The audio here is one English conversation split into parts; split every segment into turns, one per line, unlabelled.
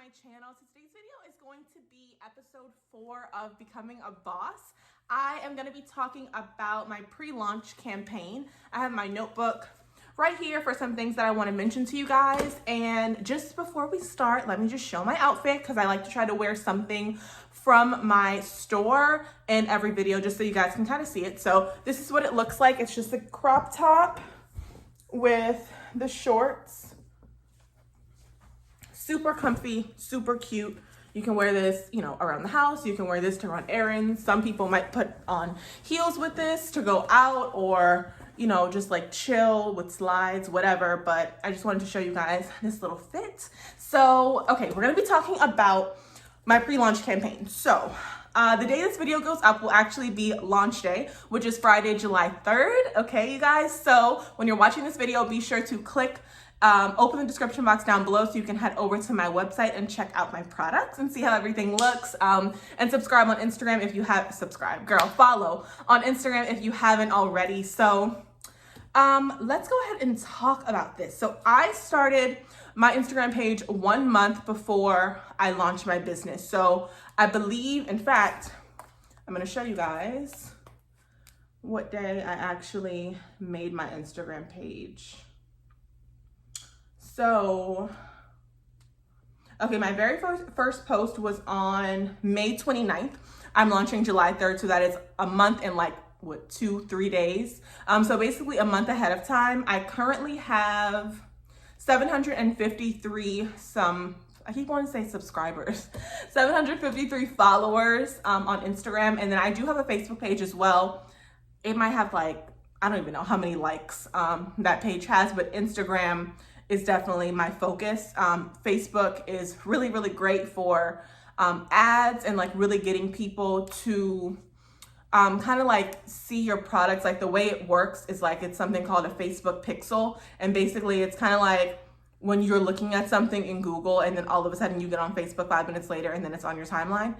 my channel. So today's video is going to be episode 4 of Becoming a Boss. I am going to be talking about my pre-launch campaign. I have my notebook right here for some things that I want to mention to you guys. And just before we start, let me just show my outfit because I like to try to wear something from my store in every video just so you guys can kind of see it. So this is what it looks like. It's just a crop top with the shorts. Super comfy, super cute. You can wear this, around the house. You can wear this to run errands. Some people might put on heels with this to go out or, just like chill with slides, whatever. But I just wanted to show you guys this little fit. So, okay, we're gonna be talking about my pre-launch campaign. So, the day this video goes up will actually be launch day, which is Friday, July 3rd. Okay, you guys. So when you're watching this video, be sure to open the description box down below so you can head over to my website and check out my products and see how everything looks. And subscribe on Instagram if you have, follow on Instagram if you haven't already. So let's go ahead and talk about this. So I started my Instagram page 1 month before I launched my business. So I believe, in fact, I'm going to show you guys what day I actually made my Instagram page. So, okay, my very first post was on May 29th. I'm launching July 3rd, so that is a month and 2-3 days. So basically a month ahead of time. I currently have 753 I keep wanting to say subscribers, 753 followers on Instagram. And then I do have a Facebook page as well. It might have I don't even know how many likes that page has, but Instagram is definitely my focus. Facebook is really, really great for ads and really getting people to see your products. The way it works is it's something called a Facebook pixel. And basically it's kind of like when you're looking at something in Google and then all of a sudden you get on Facebook 5 minutes later and then it's on your timeline.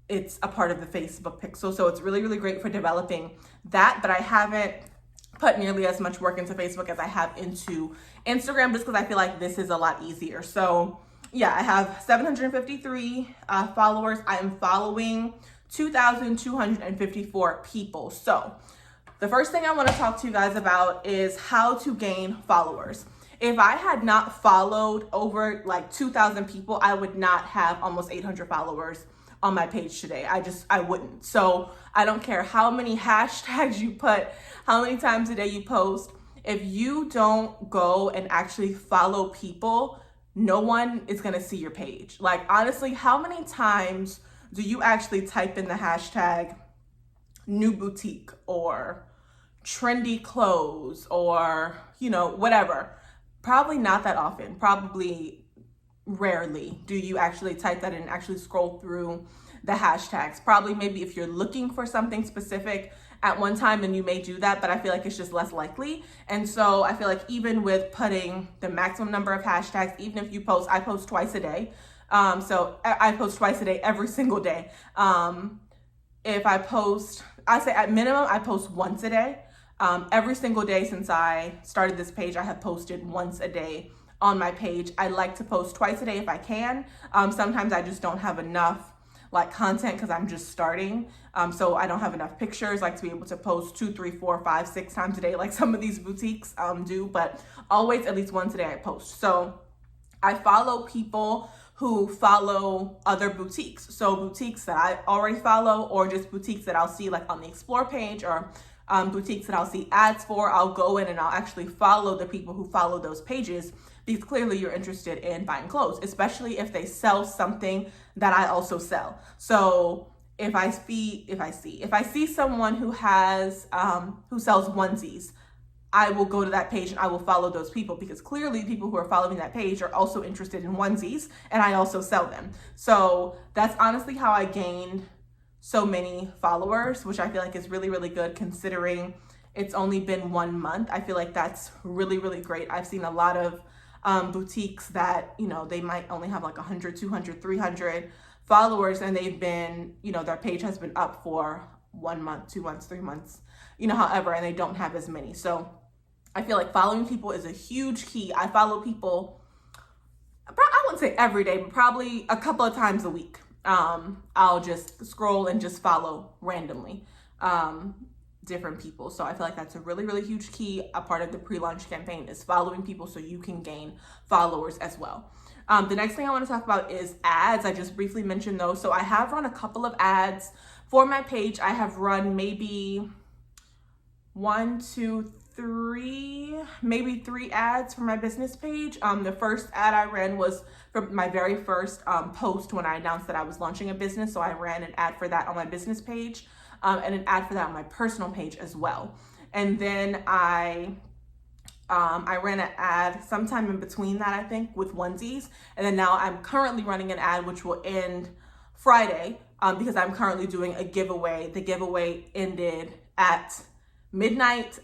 It's a part of the Facebook pixel. So it's really, really great for developing that, but I haven't put nearly as much work into Facebook as I have into Instagram just because I feel like this is a lot easier. So yeah, I have 753 followers. I am following 2,254 people. So the first thing I want to talk to you guys about is how to gain followers. If I had not followed over 2,000 people, I would not have almost 800 followers on my page today. I wouldn't. So I don't care how many hashtags you put, how many times a day you post. If you don't go and actually follow people, no one is going to see your page. Honestly, how many times do you actually type in the hashtag new boutique or trendy clothes or, whatever? Probably not that often. Probably rarely do you actually type that in and actually scroll through the hashtags. Probably maybe if you're looking for something specific at one time, then you may do that, but I feel like it's just less likely. And so I feel like even with putting the maximum number of hashtags, even if you post, I post twice a day. So I post twice a day, every single day. If I post, I say at minimum, I post once a day. Every single day since I started this page, I have posted once a day on my page. I like to post twice a day if I can. Sometimes I just don't have enough content because I'm just starting. So I don't have enough pictures to be able to post 2, 3, 4, 5, 6 times a day like some of these boutiques do, but always at least once a day I post. So I follow people who follow other boutiques. So boutiques that I already follow or just boutiques that I'll see on the explore page or boutiques that I'll see ads for. I'll go in and I'll actually follow the people who follow those pages because clearly you're interested in buying clothes, especially if they sell something that I also sell. So if I see someone who has who sells onesies, I will go to that page and I will follow those people because clearly people who are following that page are also interested in onesies and I also sell them. So that's honestly how I gained so many followers, which I feel like is really, really good considering it's only been 1 month. I feel like that's really, really great. I've seen a lot of boutiques that, they might only have 100, 200, 300 followers and they've been, their page has been up for 1 month, 2 months, 3 months, however, and they don't have as many. So I feel like following people is a huge key. I follow people, I wouldn't say every day, but probably a couple of times a week. I'll just scroll and just follow randomly different people. So I feel like that's a really, really huge key. A part of the pre-launch campaign is following people so you can gain followers as well. The next thing I want to talk about is ads. I just briefly mentioned those. So I have run a couple of ads for my page. I have run maybe 1, 2, 3, maybe 3 ads for my business page. The first ad I ran was for my very first post when I announced that I was launching a business. So I ran an ad for that on my business page and an ad for that on my personal page as well. And then I ran an ad sometime in between that, I think, with onesies. And then now I'm currently running an ad which will end Friday because I'm currently doing a giveaway. The giveaway ended at midnight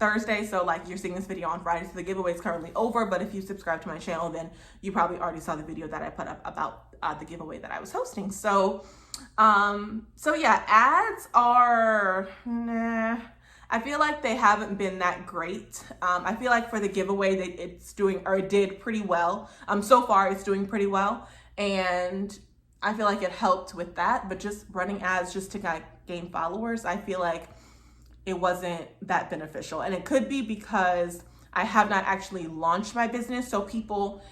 Thursday. So like you're seeing this video on Friday. So the giveaway is currently over. But if you subscribe to my channel, then you probably already saw the video that I put up about the giveaway that I was hosting. So yeah, ads are, I feel like they haven't been that great. I feel like for the giveaway, it's doing, or it did pretty well. So far it's doing pretty well. And I feel like it helped with that, but just running ads just to gain followers, I feel like it wasn't that beneficial. And it could be because I have not actually launched my business. So people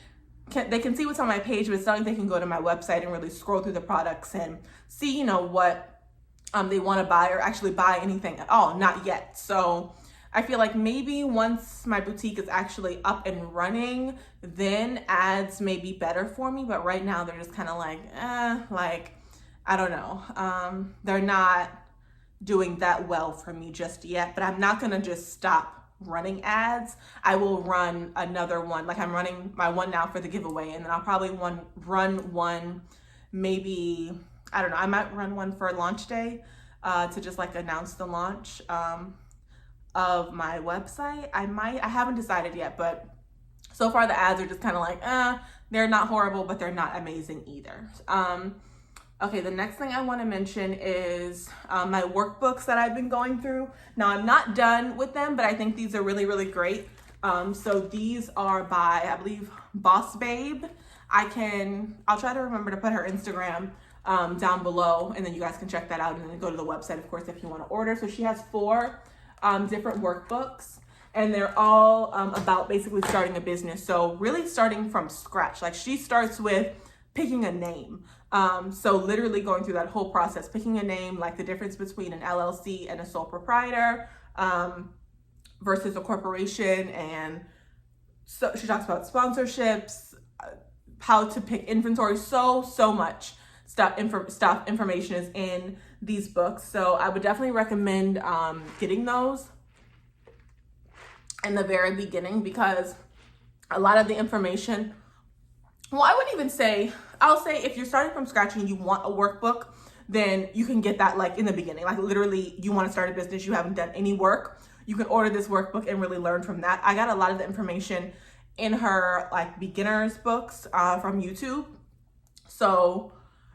they can see what's on my page, but it's not like they can go to my website and really scroll through the products and see, you know, what they want to buy or actually buy anything at all. Not yet. So I feel like maybe once my boutique is actually up and running, then ads may be better for me. But right now they're just kind of like, I don't know. They're not doing that well for me just yet, but I'm not going to just stop running ads. I will run another one. Like I'm running my one now for the giveaway, and then I'll probably run one, maybe, I don't know, I might run one for launch day to just like announce the launch of my website. I haven't decided yet, but so far the ads are just kind of like, they're not horrible, but they're not amazing either. Okay, the next thing I want to mention is my workbooks that I've been going through. Now, I'm not done with them, but I think these are really, really great. So these are by, I believe, Boss Babe. I'll try to remember to put her Instagram down below, and then you guys can check that out and then go to the website, of course, if you want to order. So she has 4 different workbooks, and they're all about basically starting a business. So really starting from scratch. Like she starts with picking a name. So literally going through that whole process, picking a name, like the difference between an LLC and a sole proprietor versus a corporation. And so she talks about sponsorships, how to pick inventory, so much information is in these books. So I would definitely recommend getting those in the very beginning, because a lot of the information, well, I wouldn't even say, I'll say if you're starting from scratch and you want a workbook, then you can get that like in the beginning. Like literally you want to start a business, you haven't done any work, you can order this workbook and really learn from that. I got a lot of the information in her like beginners books from YouTube. So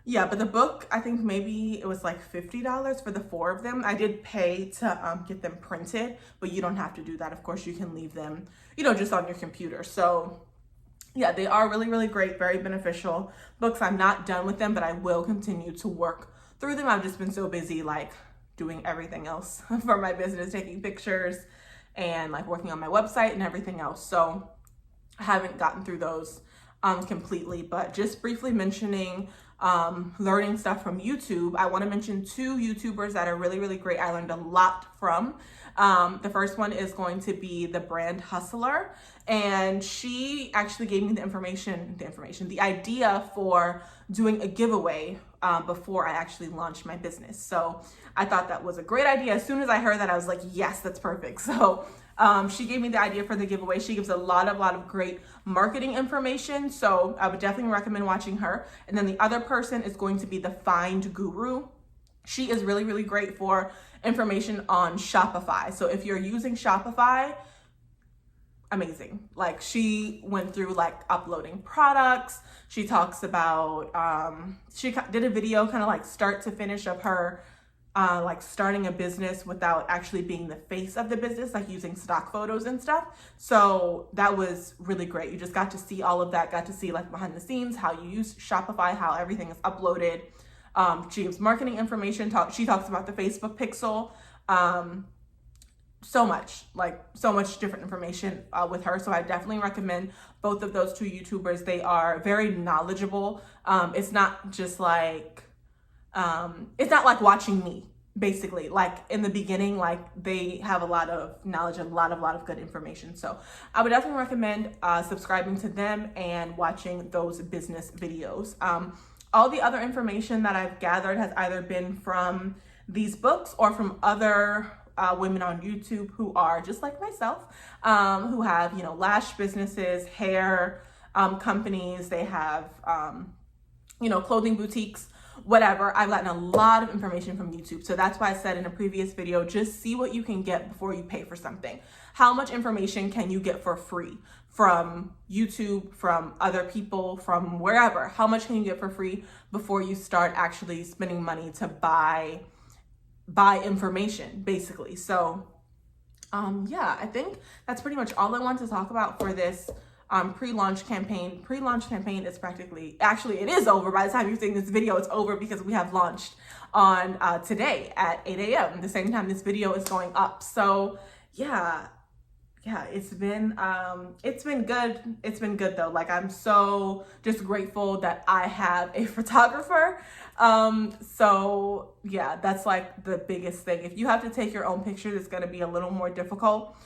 yeah, but the book, I think maybe it was like $50 for the 4 of them. I did pay to get them printed, but you don't have to do that. Of course, you can leave them, you know, just on your computer. So yeah, they are really, really great, very beneficial books. I'm not done with them, but I will continue to work through them. I've just been so busy like doing everything else for my business, taking pictures and like working on my website and everything else. So I haven't gotten through those completely, but just briefly mentioning learning stuff from YouTube. I want to mention 2 YouTubers that are really, really great. I learned a lot from. The first one is going to be the Brand Hustler, and she actually gave me the idea for doing a giveaway before I actually launched my business. So I thought that was a great idea. As soon as I heard that, I was like, yes, that's perfect. So she gave me the idea for the giveaway. She gives a lot of great marketing information. So I would definitely recommend watching her. And then the other person is going to be the Find Guru. She is really, really great for information on Shopify. So if you're using Shopify, amazing. Like she went through like uploading products. She talks about, she did a video kind of like start to finish of her like starting a business without actually being the face of the business, like using stock photos and stuff. So that was really great. You just got to see all of that, got to see like behind the scenes, how you use Shopify, how everything is uploaded. She gives marketing information. She talks about the Facebook pixel. So much different information with her. So I definitely recommend both of those two YouTubers. They are very knowledgeable. It's not just like, it's not like watching me, basically. Like in the beginning, like they have a lot of knowledge and a lot of good information. So I would definitely recommend subscribing to them and watching those business videos. All the other information that I've gathered has either been from these books or from other women on YouTube who are just like myself, who have, you know, lash businesses, hair companies, they have, you know, clothing boutiques, whatever. I've gotten a lot of information from YouTube. So that's why I said in a previous video, just see what you can get before you pay for something. How much information can you get for free from YouTube, from other people, from wherever? How much can you get for free before you start actually spending money to buy information, basically? So yeah, I think that's pretty much all I want to talk about for this pre-launch campaign. Pre-launch campaign is actually it is over. By the time you're seeing this video, it's over because we have launched on today at 8 a.m. the same time this video is going up. So yeah, it's been good. It's been good though. Like, I'm so just grateful that I have a photographer. So yeah, that's like the biggest thing. If you have to take your own pictures, it's going to be a little more difficult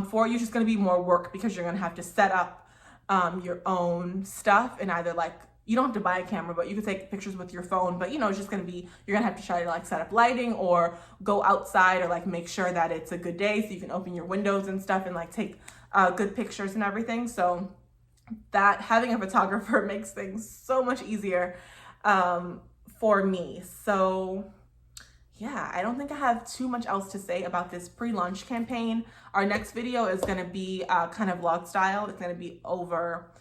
for you. It's just going to be more work because you're going to have to set up your own stuff, and either like, you don't have to buy a camera, but you can take pictures with your phone. But you know, it's just going to be, you're going to have to try to like set up lighting or go outside or like make sure that it's a good day so you can open your windows and stuff and like take good pictures and everything. So that having a photographer makes things so much easier for me. So yeah, I don't think I have too much else to say about this pre-launch campaign. Our next video is going to be kind of vlog style. It's going to be over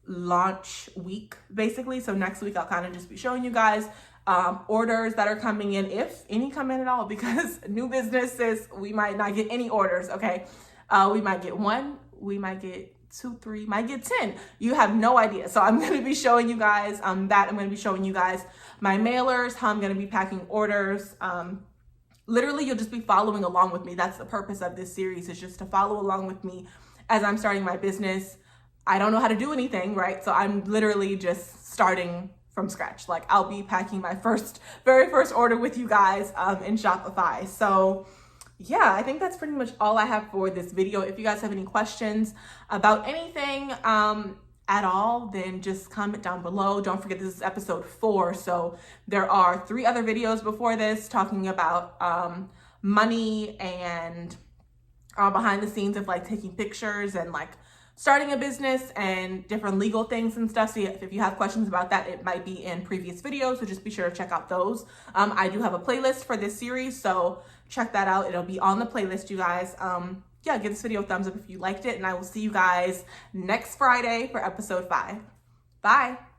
launch week, basically. So next week I'll kind of just be showing you guys orders that are coming in, if any come in at all, because new businesses, we might not get any orders. Okay, we might get one, we might get 2, 3, might get 10. You have no idea. So I'm going to be showing you guys that. I'm going to be showing you guys my mailers, how I'm going to be packing orders. Literally, you'll just be following along with me. That's the purpose of this series, is just to follow along with me as I'm starting my business. I don't know how to do anything, right? So I'm literally just starting from scratch. Like, I'll be packing my very first order with you guys in Shopify. So yeah, I think that's pretty much all I have for this video. If you guys have any questions about anything at all, then just comment down below. Don't forget, this is episode 4. So there are 3 other videos before this talking about money and behind the scenes of like taking pictures and like starting a business and different legal things and stuff. So if you have questions about that, it might be in previous videos, so just be sure to check out those. I do have a playlist for this series, so check that out. It'll be on the playlist, you guys. Yeah, give this video a thumbs up if you liked it, and I will see you guys next Friday for episode 5. Bye.